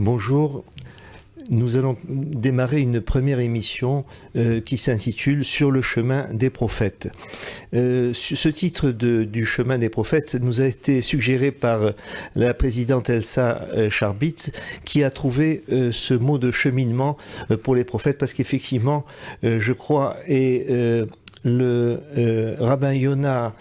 Bonjour, nous allons démarrer une première émission qui s'intitule « Sur le chemin des prophètes ». Ce titre du chemin des prophètes nous a été suggéré par la présidente Elsa Charbit qui a trouvé ce mot de cheminement pour les prophètes parce qu'effectivement, je crois, le rabbin Yona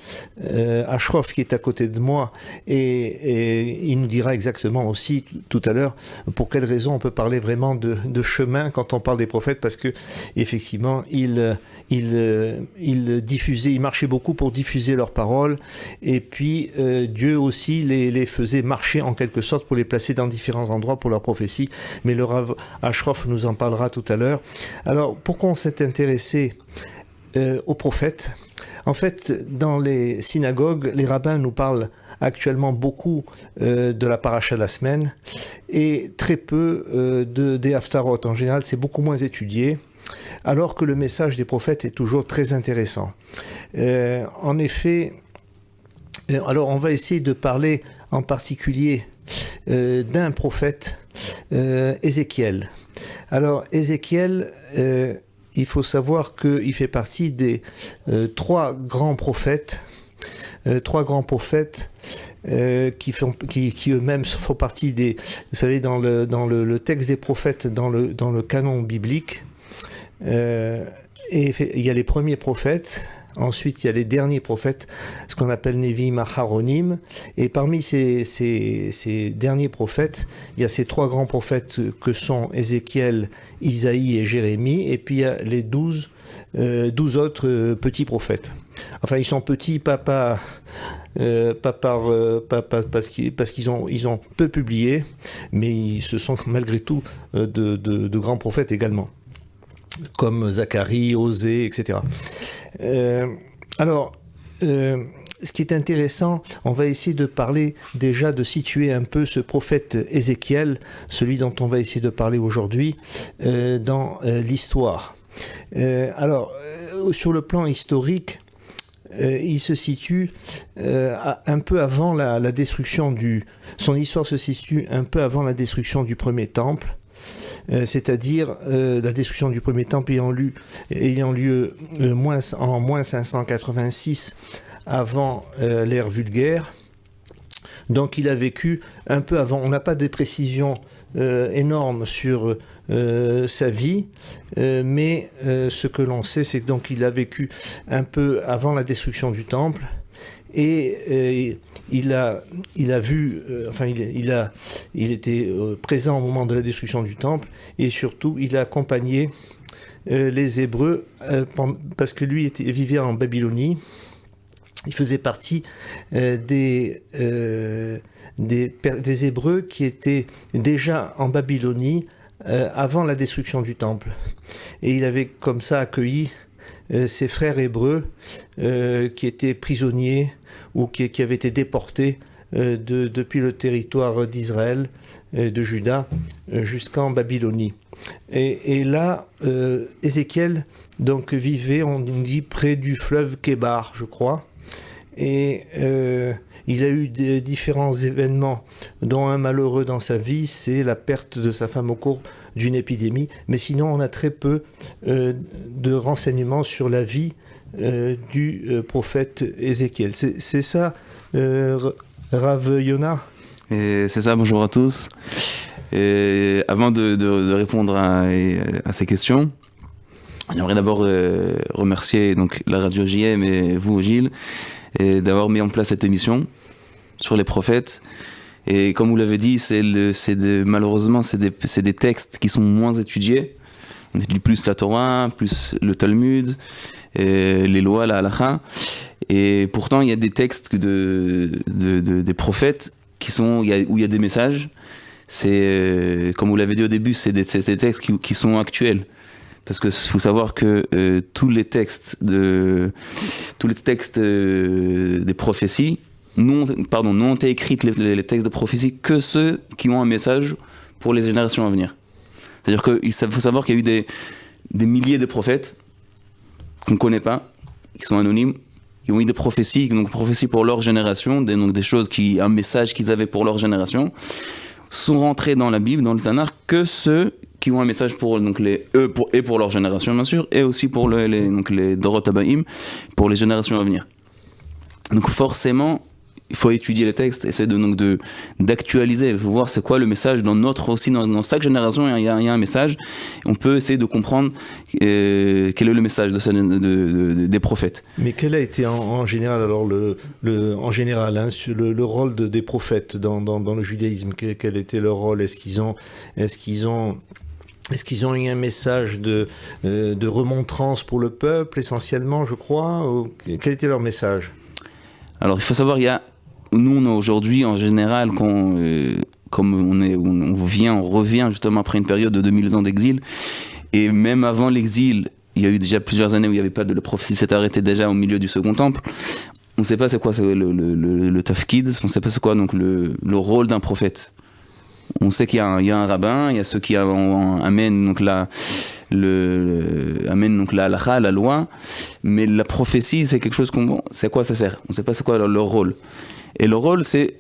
Ashrof qui est à côté de moi et il nous dira exactement aussi tout à l'heure pour quelles raisons on peut parler vraiment de chemin quand on parle des prophètes, parce que effectivement il diffusait, il marchait beaucoup pour diffuser leurs paroles, et puis Dieu aussi les faisait marcher en quelque sorte pour les placer dans différents endroits pour leurs prophéties, mais le rabbin Ashrof nous en parlera tout à l'heure. Alors pourquoi on s'est intéressé aux prophètes? En fait, dans les synagogues, les rabbins nous parlent actuellement beaucoup de la paracha de la semaine et très peu des haftarot. En général, c'est beaucoup moins étudié, alors que le message des prophètes est toujours très intéressant. En effet, alors on va essayer de parler en particulier d'un prophète, Ézéchiel. Alors, Ézéchiel, il faut savoir qu'il fait partie des trois grands prophètes qui eux-mêmes font partie des... Vous savez, dans le texte des prophètes, dans le canon biblique, et il y a les premiers prophètes, ensuite il y a les derniers prophètes, ce qu'on appelle Nevi'im Acharonim, et parmi ces derniers prophètes, il y a ces trois grands prophètes que sont Ézéchiel, Isaïe et Jérémie, et puis il y a les 12 autres petits prophètes. Enfin, ils sont petits, pas parce qu'ils ont peu publié, mais ce sont malgré tout de grands prophètes également, comme Zacharie, Osée, etc. Ce qui est intéressant, on va essayer de parler déjà, de situer un peu ce prophète Ézéchiel, celui dont on va essayer de parler aujourd'hui, dans l'histoire. Sur le plan historique, il se situe un peu avant la destruction son histoire se situe un peu avant la destruction du premier temple. C'est-à-dire la destruction du premier temple ayant lieu en moins 586 avant l'ère vulgaire. Donc il a vécu un peu avant. On n'a pas de précision énorme sur sa vie, mais ce que l'on sait, c'est que donc il a vécu un peu avant la destruction du temple. Et il était présent au moment de la destruction du temple, et surtout il a accompagné les Hébreux parce que lui vivait en Babylonie. Il faisait partie des Hébreux qui étaient déjà en Babylonie avant la destruction du temple, et il avait comme ça accueilli ses frères hébreux qui étaient prisonniers ou qui avaient été déportés depuis le territoire d'Israël, de Juda, jusqu'en Babylonie. Et là, Ézéchiel donc vivait, on nous dit, près du fleuve Kébar, je crois. Et il a eu différents événements, dont un malheureux dans sa vie, c'est la perte de sa femme au cours d'une épidémie. Mais sinon, on a très peu de renseignements sur la vie du prophète Ézéchiel. C'est ça, Rav Yona? Et c'est ça, bonjour à tous. Et avant de répondre à ces questions, j'aimerais d'abord remercier donc, la radio JM et vous, Gilles, et d'avoir mis en place cette émission sur les prophètes. Et comme vous l'avez dit, malheureusement, c'est des textes qui sont moins étudiés. On étudie plus la Torah, plus le Talmud, les lois, la halakha. Et pourtant, il y a des textes des prophètes où il y a des messages. C'est, comme vous l'avez dit au début, c'est des textes qui sont actuels. Parce que faut savoir que tous les textes des prophéties n'ont été écrits les textes de prophétie que ceux qui ont un message pour les générations à venir. C'est-à-dire qu'il faut savoir qu'il y a eu des milliers de prophètes qu'on ne connaît pas, qui sont anonymes, qui ont eu des prophéties pour leur génération, donc des choses un message qu'ils avaient pour leur génération. sont rentrés dans la Bible, dans le Tanakh, que ceux qui ont un message pour pour leur génération bien sûr, et aussi pour les Dorot Habaim, pour les générations à venir. Donc forcément, il faut étudier les textes, essayer d'actualiser, il faut voir c'est quoi le message dans chaque génération, il y a un message. On peut essayer de comprendre quel est le message des prophètes. Mais quel a été en général alors le rôle des prophètes dans le judaïsme? Quel était leur rôle? Est-ce qu'ils ont eu un message de remontrance pour le peuple essentiellement, je crois? Quel était leur message? Alors il faut savoir, nous aujourd'hui en général, comme on revient justement après une période de 2000 ans d'exil, et même avant l'exil, il y a eu déjà plusieurs années où il n'y avait pas de la prophétie, s'est arrêtée déjà au milieu du Second Temple. On ne sait pas c'est quoi le tafkid, on ne sait pas c'est quoi donc le rôle d'un prophète. On sait qu'il y a un rabbin, il y a ceux qui amènent donc la halakha, la loi, mais la prophétie c'est quelque chose c'est à quoi ça sert. On ne sait pas c'est quoi leur rôle. Et le rôle c'est,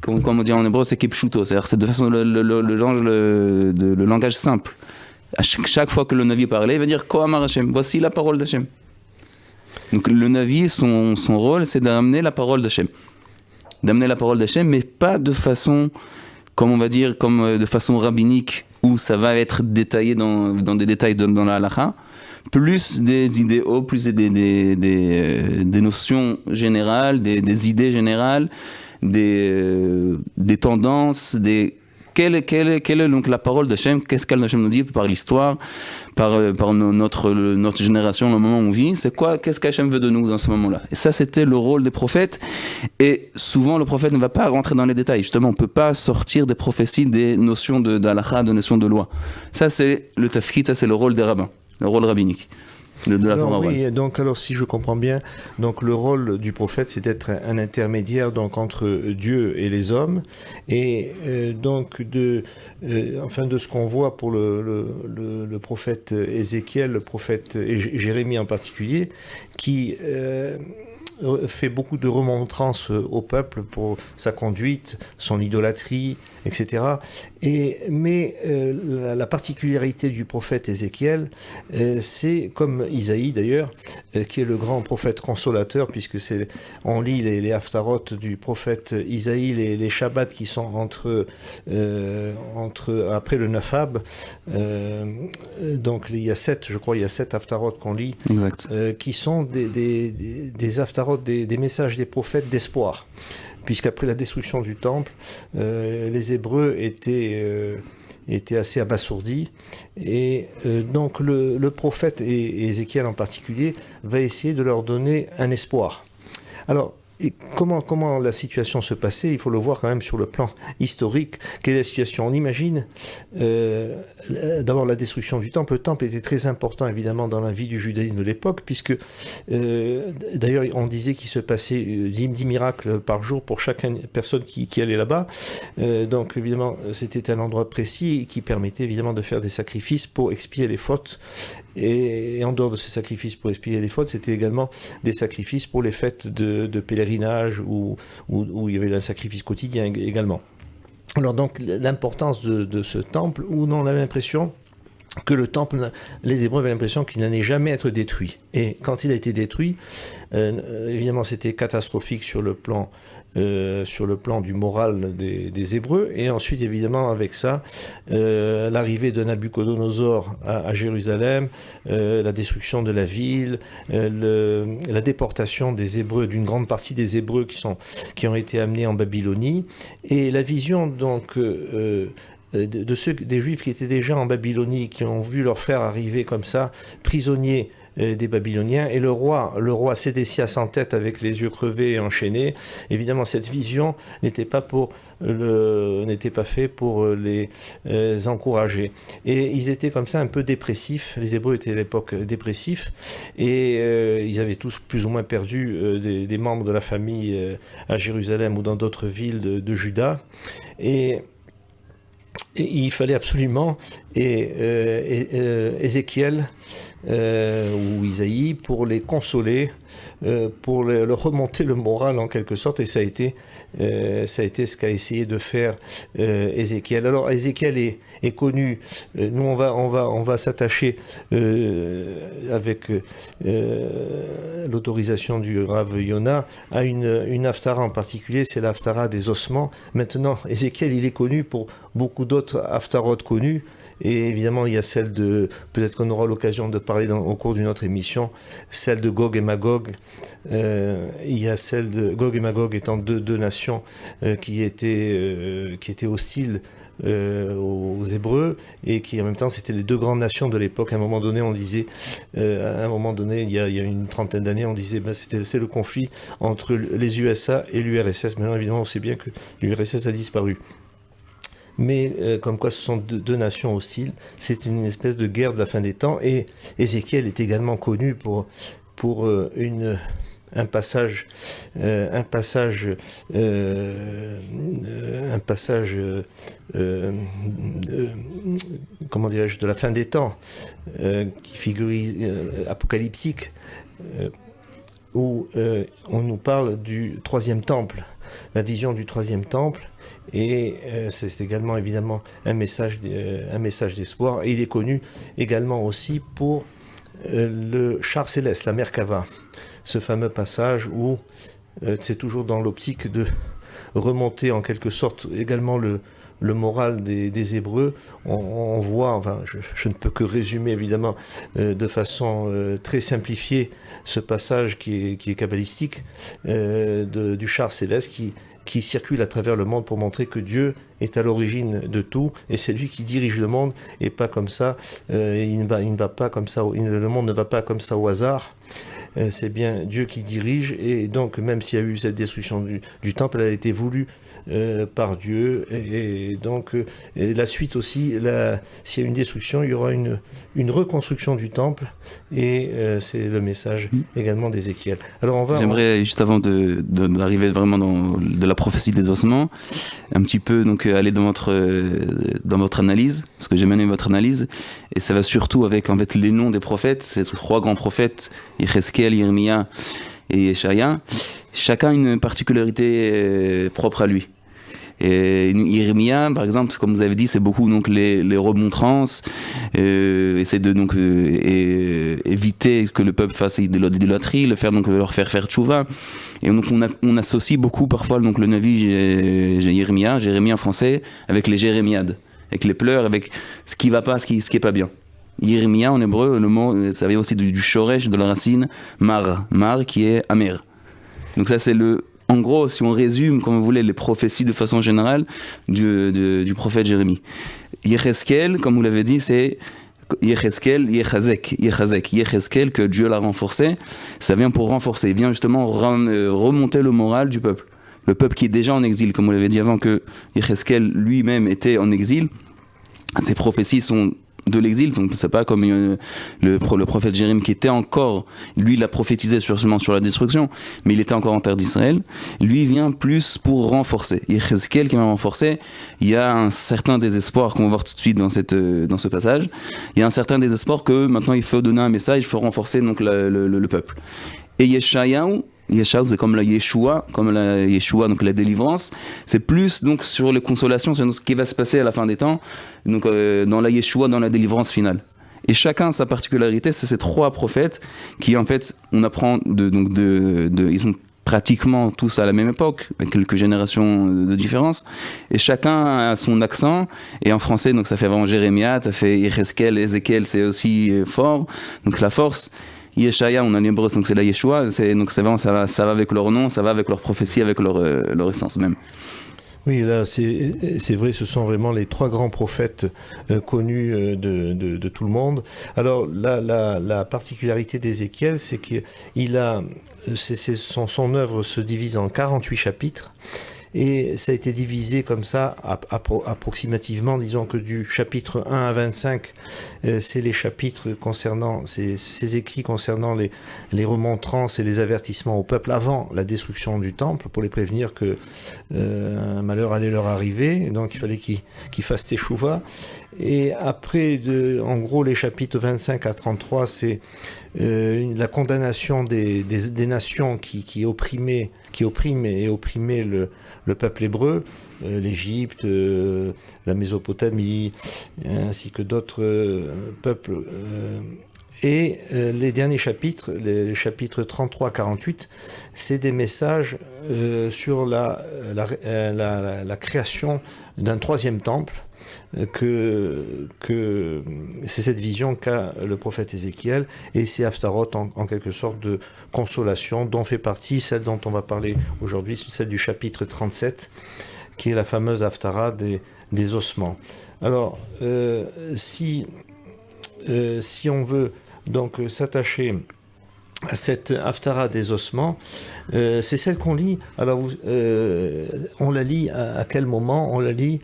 comme on dit en hébreu, c'est kipshuto, c'est-à-dire c'est de façon le langage simple. À chaque fois que le Navi parlait, il va dire Kohamar Hashem, voici la parole d'Hashem. Donc le Navi, son rôle c'est d'amener la parole d'Hashem. D'amener la parole d'Hashem, mais pas de façon, comme de façon rabbinique, où ça va être détaillé dans des détails dans la halakha, plus des idéaux, plus des notions générales, des idées générales, des tendances, quelle est donc la parole d'Hachem, qu'est-ce qu'Hachem nous dit par l'histoire, par notre génération, le moment où on vit, qu'est-ce qu'Hachem veut de nous dans ce moment-là. Et ça, c'était le rôle des prophètes, et souvent le prophète ne va pas rentrer dans les détails, justement, on ne peut pas sortir des prophéties, des notions d'halakha, des notions de loi. Ça, c'est le tafkid, ça c'est le rôle des rabbins, le rôle rabbinique. De la Torah orale. Oui, donc alors si je comprends bien, donc le rôle du prophète c'est d'être un intermédiaire donc entre Dieu et les hommes, et donc de ce qu'on voit pour le prophète Ézéchiel, le prophète Jérémie en particulier, qui fait beaucoup de remontrances au peuple pour sa conduite, son idolâtrie, etc. Mais la particularité du prophète Ézéchiel, c'est comme Isaïe d'ailleurs, qui est le grand prophète consolateur, puisque on lit les haftarot du prophète Isaïe, les Shabbats qui sont après le Nafab. Donc il y a 7 haftarot qu'on lit, qui sont des haftarot, des messages des prophètes d'espoir, puisqu'après la destruction du temple, les Hébreux étaient assez abasourdis, et donc le prophète, et Ézéchiel en particulier, va essayer de leur donner un espoir. Alors, et comment la situation se passait, il faut le voir quand même sur le plan historique. Quelle est la situation? On imagine d'abord la destruction du temple. Le temple était très important évidemment dans la vie du judaïsme de l'époque, puisque d'ailleurs on disait qu'il se passait 10 miracles par jour pour chaque personne qui allait là-bas. Donc évidemment c'était un endroit précis qui permettait évidemment de faire des sacrifices pour expier les fautes. Et en dehors de ces sacrifices pour expier les fautes, c'était également des sacrifices pour les fêtes de pèlerinage où il y avait un sacrifice quotidien également. Alors donc l'importance de ce temple, où on avait l'impression que le temple, les Hébreux avaient l'impression qu'il n'allait jamais être détruit. Et quand il a été détruit, évidemment c'était catastrophique sur le plan du moral des Hébreux, et ensuite évidemment avec ça l'arrivée de Nabuchodonosor à Jérusalem, la destruction de la ville, la déportation des Hébreux, d'une grande partie des Hébreux qui ont été amenés en Babylonie, et la vision donc des Juifs qui étaient déjà en Babylonie, qui ont vu leurs frères arriver comme ça, prisonniers des Babyloniens, et le roi Sédécias en tête avec les yeux crevés et enchaînés. Évidemment, cette vision n'était pas fait pour les encourager. Et ils étaient comme ça un peu dépressifs. Les Hébreux étaient à l'époque dépressifs, et ils avaient tous plus ou moins perdu des membres de la famille à Jérusalem ou dans d'autres villes de Juda. Et il fallait absolument Ézéchiel ou Isaïe pour les consoler leur remonter le moral en quelque sorte, et ça a été ce qu'a essayé de faire Ézéchiel. Alors Ézéchiel est connu. Nous on va s'attacher avec l'autorisation du Rav Yonah à une haftara en particulier, c'est la haftara des ossements. Maintenant, Ézéchiel, il est connu pour beaucoup d'autres haftarot connus, et évidemment il y a celle de, peut-être qu'on aura l'occasion de parler au cours d'une autre émission, celle de Gog et Magog. Il y a celle de Gog et Magog étant deux nations qui étaient hostiles aux Hébreux, et qui en même temps c'était les deux grandes nations de l'époque. À un moment donné on disait, il y a une trentaine d'années, on disait c'est le conflit entre les USA et l'URSS. Maintenant évidemment on sait bien que l'URSS a disparu. Mais comme quoi ce sont deux nations hostiles, c'est une espèce de guerre de la fin des temps, et Ézéchiel est également connu pour un passage comment dirais-je, de la fin des temps, qui figurise apocalyptique, où on nous parle du troisième temple, la vision du troisième temple, et c'est également évidemment un message d'espoir, et il est connu également aussi pour le char céleste, la Merkava, ce fameux passage où c'est toujours dans l'optique de remonter en quelque sorte également le moral des Hébreux. On voit, enfin, je ne peux que résumer évidemment de façon très simplifiée ce passage qui est kabbalistique, du char céleste qui circule à travers le monde pour montrer que Dieu est à l'origine de tout, et c'est lui qui dirige le monde, et pas comme ça, il ne va pas comme ça, le monde ne va pas comme ça au hasard. C'est bien Dieu qui dirige, et donc même s'il y a eu cette destruction du temple, elle a été voulue par Dieu, et donc et la suite aussi, s'il y a une destruction, il y aura une reconstruction du temple, et c'est le message également d'Ézéchiel. Alors j'aimerais juste avant d'arriver vraiment de la prophétie des ossements, un petit peu donc aller dans votre analyse, parce que j'ai mené votre analyse, et ça va surtout avec en fait les noms des prophètes, ces trois grands prophètes, Yecheskel, Yirmia et Yeshaya. Chacun une particularité propre à lui. Et Yirmia, par exemple, comme vous avez dit, c'est beaucoup donc les remontrances, essayer de donc éviter que le peuple fasse de l'idolâtrie, leur faire tchouva. Et donc on associe beaucoup parfois donc le Navi Yirmia, Jérémie en français, avec les jérémiades, avec les pleurs, avec ce qui va pas, ce qui est pas bien. Yirmia en hébreu, le mot, ça vient aussi du shoresh, de la racine mar qui est amer. Donc ça c'est en gros, si on résume, comme vous voulez, les prophéties de façon générale du prophète Jérémie. Yecheskel, comme vous l'avez dit, c'est Yecheskel, Yecheskel, que Dieu l'a renforcé. Ça vient pour renforcer, il vient justement remonter le moral du peuple. Le peuple qui est déjà en exil, comme vous l'avez dit avant que Yecheskel lui-même était en exil. Ces prophéties sont de l'exil, donc c'est pas comme le prophète Jérémie qui était encore, lui il a prophétisé seulement sur la destruction, mais il était encore en terre d'Israël. Lui il vient plus pour renforcer. Yecheskel qui vient renforcer, il y a un certain désespoir qu'on va voir tout de suite dans ce passage. Il y a un certain désespoir que maintenant il faut donner un message, il faut renforcer donc le peuple. Et Yeshayahu, c'est comme la Yeshua, donc la délivrance. C'est plus donc sur les consolations, sur ce qui va se passer à la fin des temps, donc dans la Yeshua, dans la délivrance finale. Et chacun sa particularité, c'est ces trois prophètes qui en fait, on apprend ils sont pratiquement tous à la même époque, avec quelques générations de différence, et chacun a son accent. Et en français, donc ça fait vraiment Jérémia, ça fait Yecheskel, Ézéchiel, c'est aussi fort, donc la force. Yeshaya, on a l'hébreu, donc c'est la Yeshua, donc c'est vraiment, ça va avec leur nom, ça va avec leur prophétie, avec leur essence même. Oui, là, c'est vrai, ce sont vraiment les trois grands prophètes connus de tout le monde. Alors, la particularité d'Ézéchiel, c'est qu'il a, son œuvre se divise en 48 chapitres. Et ça a été divisé comme ça, approximativement, disons que du chapitre 1 à 25, c'est les chapitres concernant, ces écrits concernant les remontrances et les avertissements au peuple avant la destruction du temple, pour les prévenir que un malheur allait leur arriver, donc il fallait qu'ils fassent teshuva. Et après, en gros, les chapitres 25 à 33, c'est la condamnation des nations qui oppriment et opprimaient le peuple hébreu, l'Égypte, la Mésopotamie, ainsi que d'autres peuples. Et les derniers chapitres, les chapitres 33-48, c'est des messages sur la création d'un troisième temple, que c'est cette vision qu'a le prophète Ézéchiel, et c'est Haftarot en quelque sorte de consolation, dont fait partie celle dont on va parler aujourd'hui, celle du chapitre 37, qui est la fameuse Haftara des ossements. Alors, si on veut donc s'attacher à cette Haftara des ossements, c'est celle qu'on lit. Alors, on la lit à quel moment? On la lit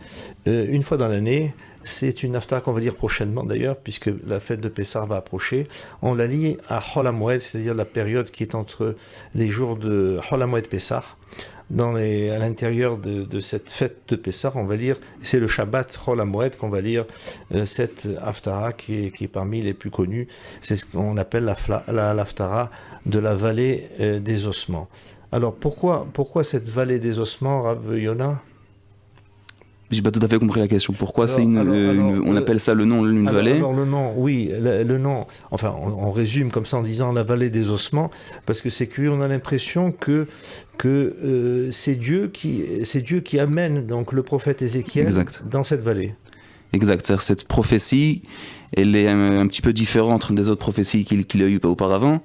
une fois dans l'année. C'est une Haftara qu'on va lire prochainement d'ailleurs, puisque la fête de Pessah va approcher. On la lit à Chol HaMoed, c'est-à-dire la période qui est entre les jours de Chol HaMoed Pessah. À l'intérieur de cette fête de Pessah, on va lire, c'est le Shabbat Chol HaMoed qu'on va lire cette Haftara qui est parmi les plus connues. C'est ce qu'on appelle l'Haftara de la vallée des ossements. Alors pourquoi cette vallée des ossements, Rav Yona? J'ai pas tout à fait compris la question. Pourquoi on appelle ça le nom d'une vallée? Alors le nom, oui, le nom. Enfin, on résume comme ça en disant la vallée des ossements, parce que c'est curieux. On a l'impression que c'est Dieu qui amène donc le prophète Ézéchiel dans cette vallée. Exact. C'est-à-dire cette prophétie, elle est un petit peu différente des autres prophéties qu'il a eues auparavant.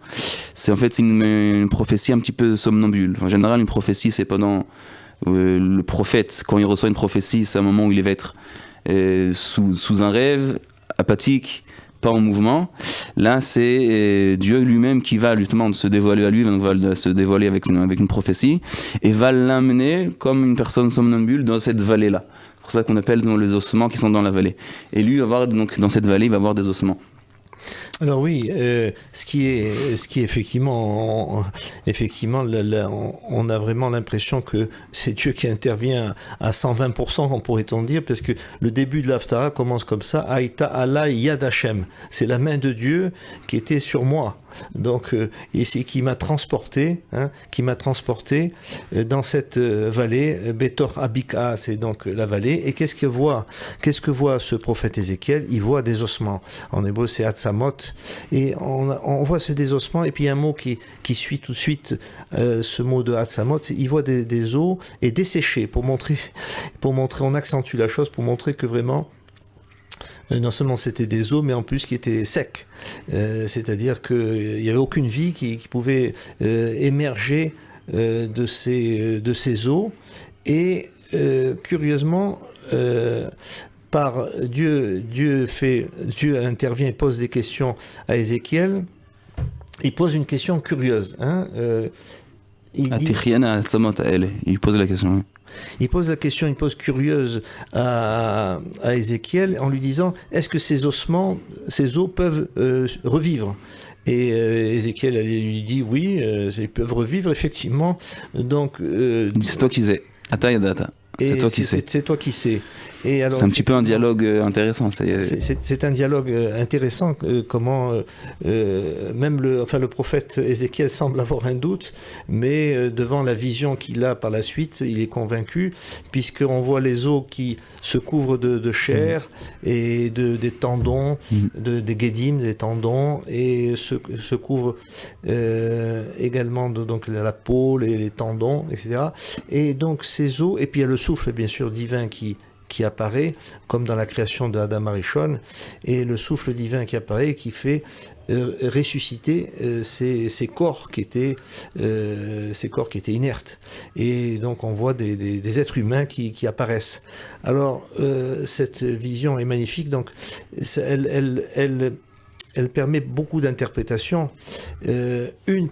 C'est une prophétie un petit peu somnambule. En général, une prophétie, c'est pendant le prophète, quand il reçoit une prophétie, c'est un moment où il va être sous un rêve, apathique, pas en mouvement. Là, c'est Dieu lui-même qui va justement se dévoiler à lui, va se dévoiler avec une prophétie, et va l'amener comme une personne somnambule dans cette vallée-là. C'est pour ça qu'on appelle les ossements qui sont dans la vallée. Et lui, donc, dans cette vallée, il va avoir des ossements. Alors oui, ce qui est effectivement, on a vraiment l'impression que c'est Dieu qui intervient à 120%, on pourrait-on dire, parce que le début de l'Haftara commence comme ça, Aïta Allah Yad Hashem, c'est la main de Dieu qui était sur moi. Donc, et c'est qui m'a transporté dans cette vallée, Betor Abika, c'est donc la vallée. Et qu'est-ce que voit ce prophète Ézéchiel? Il voit des ossements. En hébreu, c'est Hatsamot. Et on voit ces des ossements. Et puis, il y a un mot qui suit tout de suite ce mot de Hatsamot, c'est il voit des os et desséchés pour montrer, on accentue la chose pour montrer que vraiment, non seulement c'était des os, mais en plus qui étaient secs. C'est-à-dire qu'il n'y avait aucune vie qui pouvait émerger de ces os. Et curieusement, par Dieu intervient et pose des questions à Ézéchiel. Il pose une question curieuse. Il pose la question. Oui. Il pose la question, il pose curieuse à Ézéchiel en lui disant: est-ce que ces os peuvent revivre? Et Ézéchiel lui dit oui, ils peuvent revivre effectivement. Donc c'est toi qui sais. C'est toi qui sais. C'est toi qui sais. C'est un petit peu un dialogue intéressant. C'est un dialogue intéressant. Comment même le prophète Ézéchiel semble avoir un doute, mais devant la vision qu'il a par la suite, il est convaincu, puisqu'on voit les os qui se couvrent de chair et des tendons, des guédim, des tendons, et se couvrent également donc la peau, les tendons, etc. Et donc ces os, et puis il y a le souffle bien sûr divin qui apparaît, comme dans la création de Adam Arishon, et le souffle divin qui apparaît et qui fait ressusciter ces corps qui étaient inertes. Et donc on voit des êtres humains qui apparaissent. Alors cette vision est magnifique, donc elle permet beaucoup d'interprétations. Une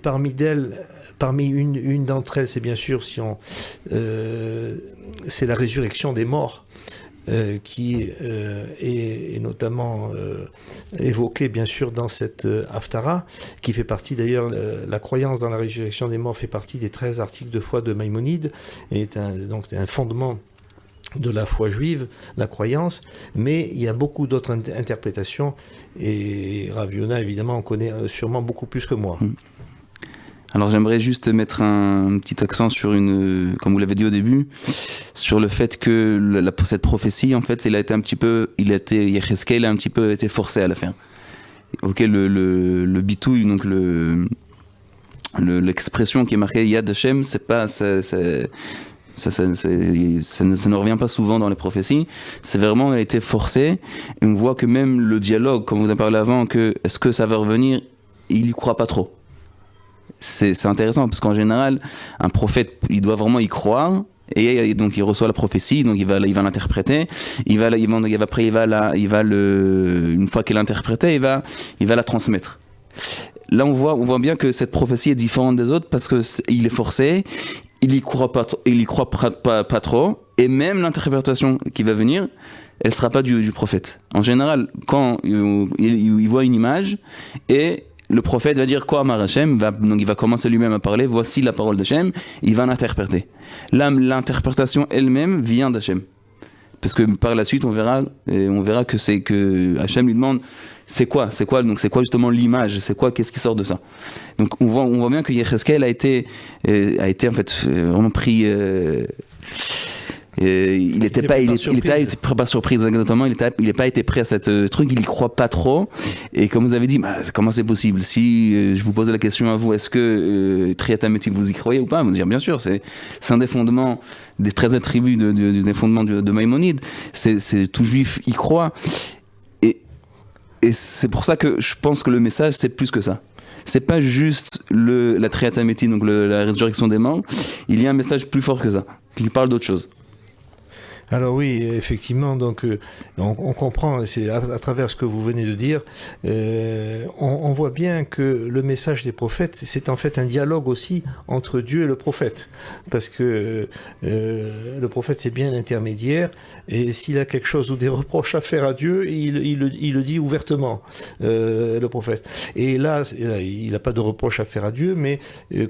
d'entre elles, c'est bien sûr c'est la résurrection des morts. Qui est notamment évoqué bien sûr dans cette Haftara, qui fait partie d'ailleurs, la croyance dans la résurrection des morts fait partie des 13 articles de foi de Maïmonide, et est donc un fondement de la foi juive, la croyance, mais il y a beaucoup d'autres interprétations, et Rav Yonah, évidemment, en connaît sûrement beaucoup plus que moi. Alors j'aimerais juste mettre un petit accent sur comme vous l'avez dit au début, sur le fait que cette prophétie, en fait, Yecheskel a un petit peu été forcé à la faire. Ok, le bitouille, donc l'expression qui est marquée Yad Hashem, c'est pas, ça ne revient pas souvent dans les prophéties. C'est vraiment, elle a été forcée. Et on voit que même le dialogue, comme vous en parlé avant, que est-ce que ça va revenir, il y croit pas trop. C'est intéressant parce qu'en général, un prophète, il doit vraiment y croire. Et donc il reçoit la prophétie, donc il va l'interpréter. Après une fois qu'il l'a interprétée, il va la transmettre. Là, on voit bien que cette prophétie est différente des autres parce que il est forcé, il y croit pas trop, et même l'interprétation qui va venir, elle sera pas du prophète. En général, quand il voit une image et le prophète va dire quoi Amar Hashem, donc il va commencer lui-même à parler, voici la parole d'Hashem, il va l'interpréter. Là, l'interprétation elle-même vient d'Hashem. Parce que par la suite, on verra que Hachem lui demande c'est quoi justement l'image, qu'est-ce qui sort de ça. Donc on voit bien que Yecheskel a été en fait vraiment pris. Il n'était pas surprise exactement, il n'a pas été prêt à cette truc, il y croit pas trop. Et comme vous avez dit, comment c'est possible? Si je vous posais la question à vous, est-ce que Triataméti, vous y croyez ou pas? Vous dire bien sûr, c'est un des fondements, des 13 attributs des fondements de Maïmonide. C'est tout juif y croit. Et c'est pour ça que je pense que le message, c'est plus que ça. C'est pas juste la Triataméti, donc la résurrection des morts. Il y a un message plus fort que ça, qui parle d'autre chose. Alors oui, effectivement, donc on comprend, c'est à travers ce que vous venez de dire, on voit bien que le message des prophètes, c'est en fait un dialogue aussi entre Dieu et le prophète, parce que le prophète c'est bien l'intermédiaire, et s'il a quelque chose ou des reproches à faire à Dieu, il le dit ouvertement, le prophète. Et là, il n'a pas de reproches à faire à Dieu, mais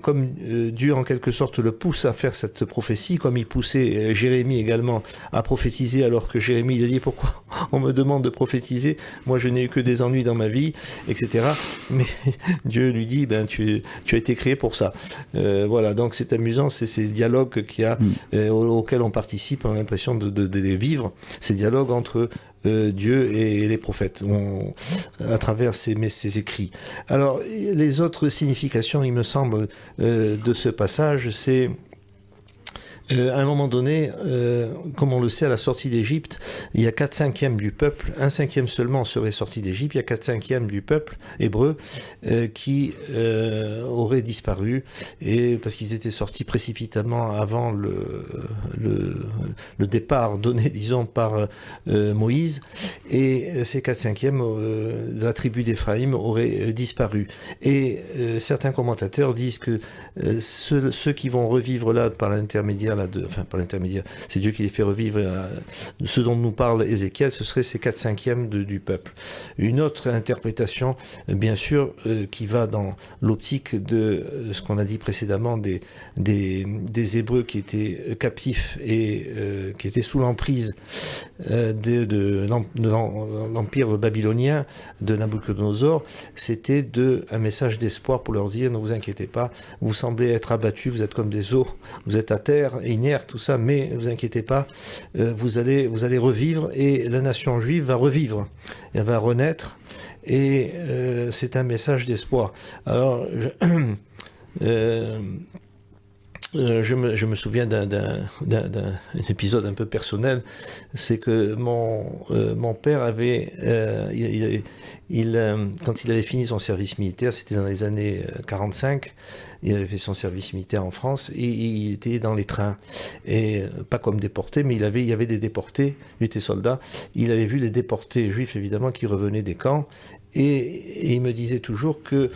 comme Dieu en quelque sorte le pousse à faire cette prophétie, comme il poussait Jérémie également à prophétiser, alors que Jérémie il a dit pourquoi on me demande de prophétiser, moi je n'ai eu que des ennuis dans ma vie, etc. Mais Dieu lui dit tu as été créé pour ça. Voilà, donc c'est amusant, c'est ces dialogues auxquels on participe, on a l'impression de les vivre, ces dialogues entre Dieu et les prophètes à travers ces écrits. Alors les autres significations, il me semble, de ce passage, c'est à un moment donné, comme on le sait, à la sortie d'Égypte, il y a 4/5 du peuple, 1/5 seulement serait sorti d'Égypte, il y a 4/5 du peuple hébreu qui aurait disparu, et parce qu'ils étaient sortis précipitamment avant le départ donné, disons, par Moïse, et ces 4/5 de la tribu d'Éphraïm auraient disparu. Et certains commentateurs disent que ceux qui vont revivre là par l'intermédiaire par l'intermédiaire, c'est Dieu qui les fait revivre. Ce dont nous parle Ézéchiel, ce serait ces 4/5 du peuple. Une autre interprétation, bien sûr, qui va dans l'optique de ce qu'on a dit précédemment des Hébreux qui étaient captifs et qui étaient sous l'emprise de l'empire babylonien de Nabuchodonosor, c'était un message d'espoir pour leur dire ne vous inquiétez pas, vous semblez être abattus, vous êtes comme des os, vous êtes à terre, inerte, tout ça, mais ne vous inquiétez pas, vous allez revivre, et la nation juive va revivre, elle va renaître, et c'est un message d'espoir. Alors, je me souviens d'un épisode un peu personnel, c'est que mon père avait, quand il avait fini son service militaire, c'était dans les années 45, il avait fait son service militaire en France, et il était dans les trains, et pas comme déporté, mais il y avait des déportés, il était soldat, il avait vu les déportés juifs évidemment qui revenaient des camps, et il me disait toujours que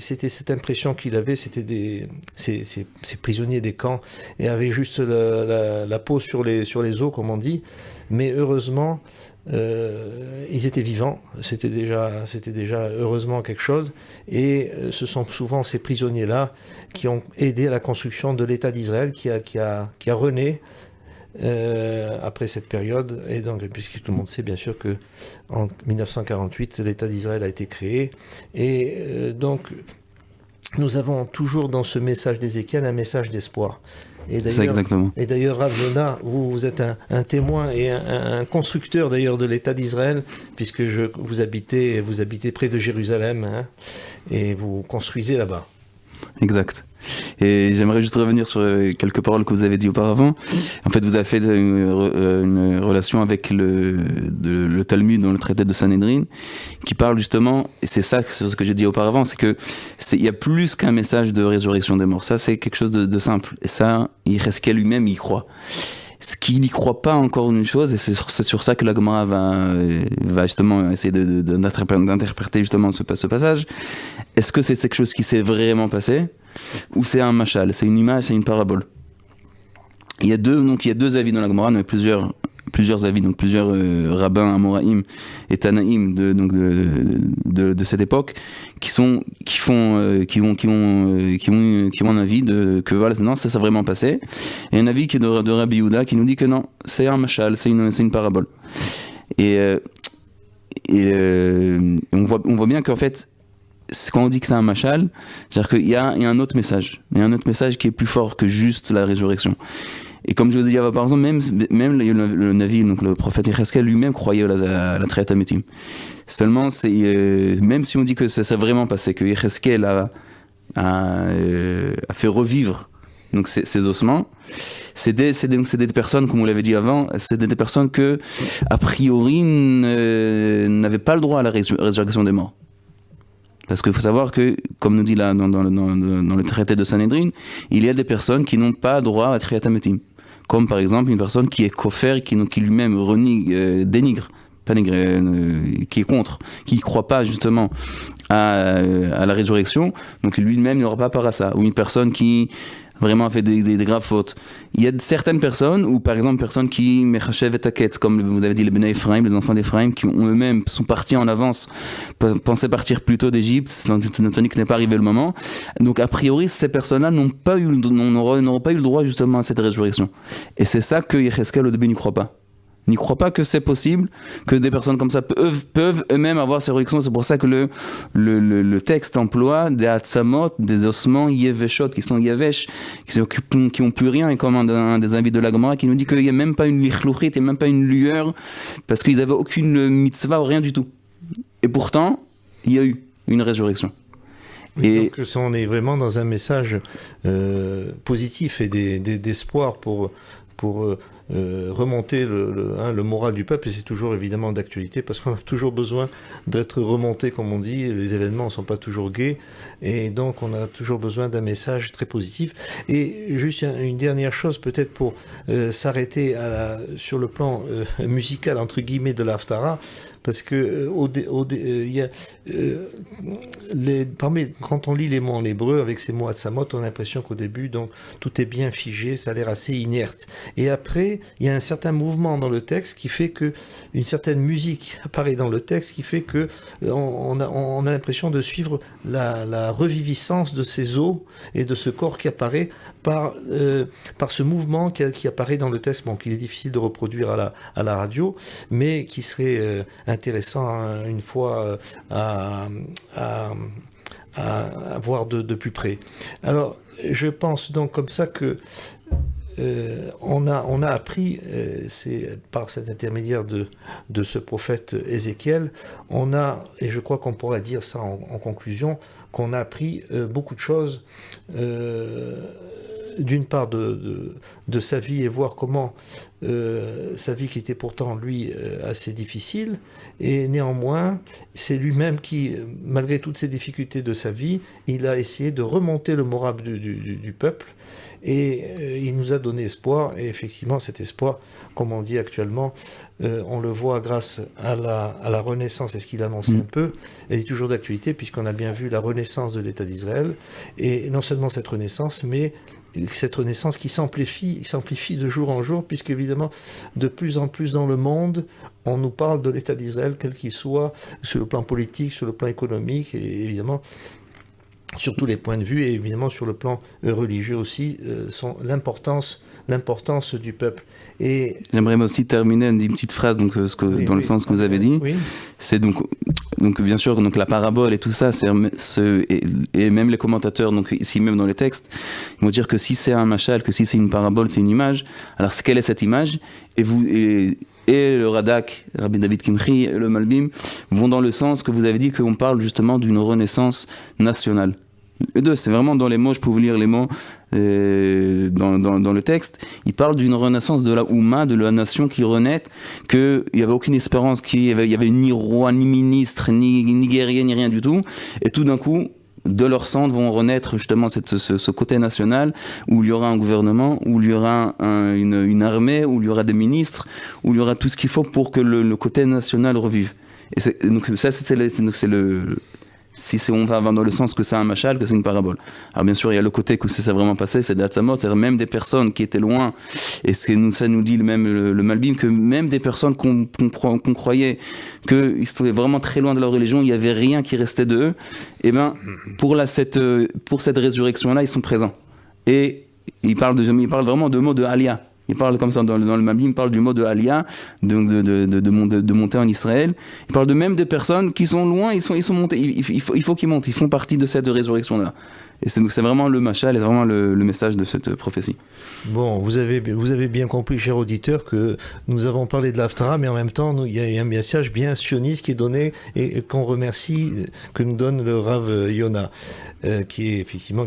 c'était cette impression qu'il avait, c'était ces prisonniers des camps, et avaient juste la peau sur les os, comme on dit, mais heureusement ils étaient vivants, c'était déjà heureusement quelque chose, et ce sont souvent ces prisonniers-là qui ont aidé à la construction de l'État d'Israël qui a rené après cette période. Et donc, puisque tout le monde sait bien sûr que en 1948, l'État d'Israël a été créé. Et donc, nous avons toujours dans ce message d'Ézéchiel un message d'espoir. C'est ça exactement. Et d'ailleurs, Rav Yonah, vous êtes un témoin et un constructeur d'ailleurs de l'État d'Israël, puisque vous habitez près de Jérusalem, hein, et vous construisez là-bas. Exact. Et j'aimerais juste revenir sur quelques paroles que vous avez dit auparavant. En fait, vous avez fait une relation avec le Talmud dans le traité de Sanhédrin, qui parle justement, et c'est ça sur ce que j'ai dit auparavant, c'est que il y a plus qu'un message de résurrection des morts. Ça, c'est quelque chose de simple. Et ça, Yecheskel lui-même y croit. Ce qu'il n'y croit pas, encore une chose, et c'est sur ça que la Gemara va justement essayer d'interpréter justement ce passage. Est-ce que c'est quelque chose qui s'est vraiment passé, ou c'est un machal, c'est une image, c'est une parabole? Il y a deux avis dans la Gemara, mais plusieurs avis, donc plusieurs rabbins amoraïm et tanaïm de cette époque qui ont un avis que voilà, non, ça s'est vraiment passé, et un avis qui est de Rabbi Yehuda qui nous dit que non, c'est un machal, c'est une parabole. Et on voit bien qu'en fait, quand on dit que c'est un machal, c'est-à-dire qu'il y a un autre message, qui est plus fort que juste la résurrection. Et comme je vous ai dit, par exemple, même le Navi, donc le prophète Yecheskel lui-même croyait à la Triat HaMetim. Seulement, même si on dit que ça s'est vraiment passé, que Yecheskel a fait revivre donc ces ossements, c'est des personnes, comme vous l'avez dit avant, c'est des personnes que, a priori, n'avaient pas le droit à la résurrection des morts. Parce qu'il faut savoir que, comme nous dit là dans le traité de Sanhédrin, il y a des personnes qui n'ont pas droit à Triat HaMetim. Comme par exemple une personne qui est koffer, qui lui-même dénigre, qui est contre, qui ne croit pas justement à la résurrection, donc lui-même n'aura pas part à ça. Ou une personne qui vraiment fait des graves fautes. Il y a certaines personnes, ou par exemple personnes qui mechachev et taket, comme vous avez dit les Bnei Ephraim, les enfants d'Ephraim, qui eux-mêmes sont partis en avance, pensaient partir plus tôt d'Égypte, tandis que n'est pas arrivé le moment. Donc a priori, ces personnes-là n'auront pas eu le droit justement à cette résurrection. Et c'est ça que Yecheskel au début n'y croit pas. N'y croit pas que c'est possible, que des personnes comme ça peuvent eux-mêmes avoir ces réactions. C'est pour ça que le texte emploie des atzamot, des ossements yeveshot, qui sont yevesh, qui n'ont plus rien, et comme un des invités de la Gemara qui nous dit qu'il n'y a même pas une lichlouchit, il n'y a même pas une lueur, parce qu'ils n'avaient aucune mitzvah ou rien du tout. Et pourtant, il y a eu une résurrection. Oui, donc on est vraiment dans un message positif et d'espoir pour remonter le moral du peuple, et c'est toujours évidemment d'actualité parce qu'on a toujours besoin d'être remonté, comme on dit. Les événements ne sont pas toujours gais, et donc on a toujours besoin d'un message très positif. Et juste une dernière chose peut-être pour s'arrêter sur le plan musical entre guillemets de l'Haftara, parce que quand on lit les mots en hébreu avec ces mots Hatzamot, on a l'impression qu'au début donc tout est bien figé, ça a l'air assez inerte, et après il y a un certain mouvement dans le texte qui fait que une certaine musique apparaît dans le texte qui fait que on a l'impression de suivre la reviviscence de ces os et de ce corps qui apparaît par ce mouvement qui apparaît dans le texte, bon, qu'il est difficile de reproduire à la radio, mais qui serait intéressant une fois à voir de plus près. Alors, je pense donc comme ça que on a appris, c'est par cet intermédiaire de ce prophète Ézéchiel, et je crois qu'on pourra dire ça en conclusion, qu'on a appris beaucoup de choses, d'une part de sa vie, et voir comment sa vie qui était pourtant lui assez difficile, et néanmoins c'est lui-même qui, malgré toutes ces difficultés de sa vie, il a essayé de remonter le moral du peuple, et il nous a donné espoir. Et effectivement cet espoir, comme on dit actuellement, on le voit grâce à la renaissance, et ce qu'il annonçait un peu, elle est toujours d'actualité, puisqu'on a bien vu la renaissance de l'État d'Israël, et non seulement cette renaissance, mais cette renaissance qui s'amplifie de jour en jour, puisque évidemment de plus en plus dans le monde on nous parle de l'État d'Israël, quel qu'il soit, sur le plan politique, sur le plan économique, et évidemment sur tous les points de vue, et évidemment sur le plan religieux aussi, l'importance l'importance du peuple. Et j'aimerais aussi terminer une petite phrase dans le sens que vous avez dit. Oui. C'est donc bien sûr donc la parabole et tout ça, et même les commentateurs, donc ici même dans les textes, ils vont dire que si c'est un machal, que si c'est une parabole, c'est une image. Alors quelle est cette image? Et le Radak, Rabbi David Kimchi, et le Malbim vont dans le sens que vous avez dit, qu'on parle justement d'une renaissance nationale. Les deux, c'est vraiment dans les mots, je peux vous lire les mots dans le texte. Il parle d'une renaissance de la Oumma, de la nation qui renaît, qu'il n'y avait aucune espérance, il y avait ni roi, ni ministre, ni guerrier, ni rien du tout. Et tout d'un coup, de leur centre vont renaître justement ce côté national, où il y aura un gouvernement, où il y aura une armée, où il y aura des ministres, où il y aura tout ce qu'il faut pour que le côté national revive. Et donc ça, c'est le... Si on va dans le sens que c'est un machal, que c'est une parabole. Alors bien sûr, il y a le côté que ça vraiment passé, c'est d'Atzamot, c'est-à-dire même des personnes qui étaient loin, et ça nous dit le Malbim, que même des personnes qu'on croyait qu'ils étaient vraiment très loin de leur religion, il n'y avait rien qui restait d'eux, et bien pour cette résurrection-là, ils sont présents. Et il parle vraiment de mots de Aliyah. Il parle comme ça dans le Malbim, il parle du mot de Aliyah, de monter en Israël. Il parle de même des personnes qui sont loin, ils sont montés, il faut qu'ils montent, ils font partie de cette résurrection-là. Et c'est vraiment le machal, c'est vraiment le message de cette prophétie. Bon, vous avez bien compris, cher auditeur, que nous avons parlé de l'Haftara, mais en même temps, il y a un message bien sioniste qui est donné et qu'on remercie, que nous donne le Rav Yona, qui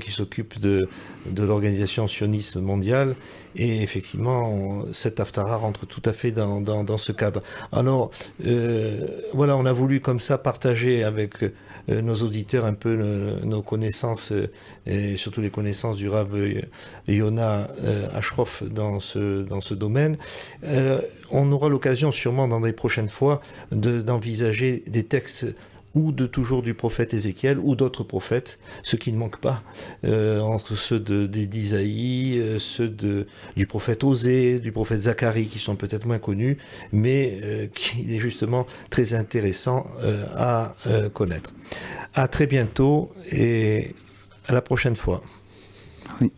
s'occupe de l'organisation sioniste mondiale. Et effectivement, cette Haftara rentre tout à fait dans ce cadre. Alors, voilà, on a voulu comme ça partager avec nos auditeurs un peu nos connaissances, et surtout les connaissances du Rav Yona Ashrof dans ce domaine. On aura l'occasion sûrement dans les prochaines fois d'envisager des textes ou toujours du prophète Ézéchiel ou d'autres prophètes, ceux qui ne manquent pas, entre ceux d'Isaïe, ceux du prophète Osée, du prophète Zacharie, qui sont peut-être moins connus, mais qui est justement très intéressant à connaître. À très bientôt et à la prochaine fois. Oui.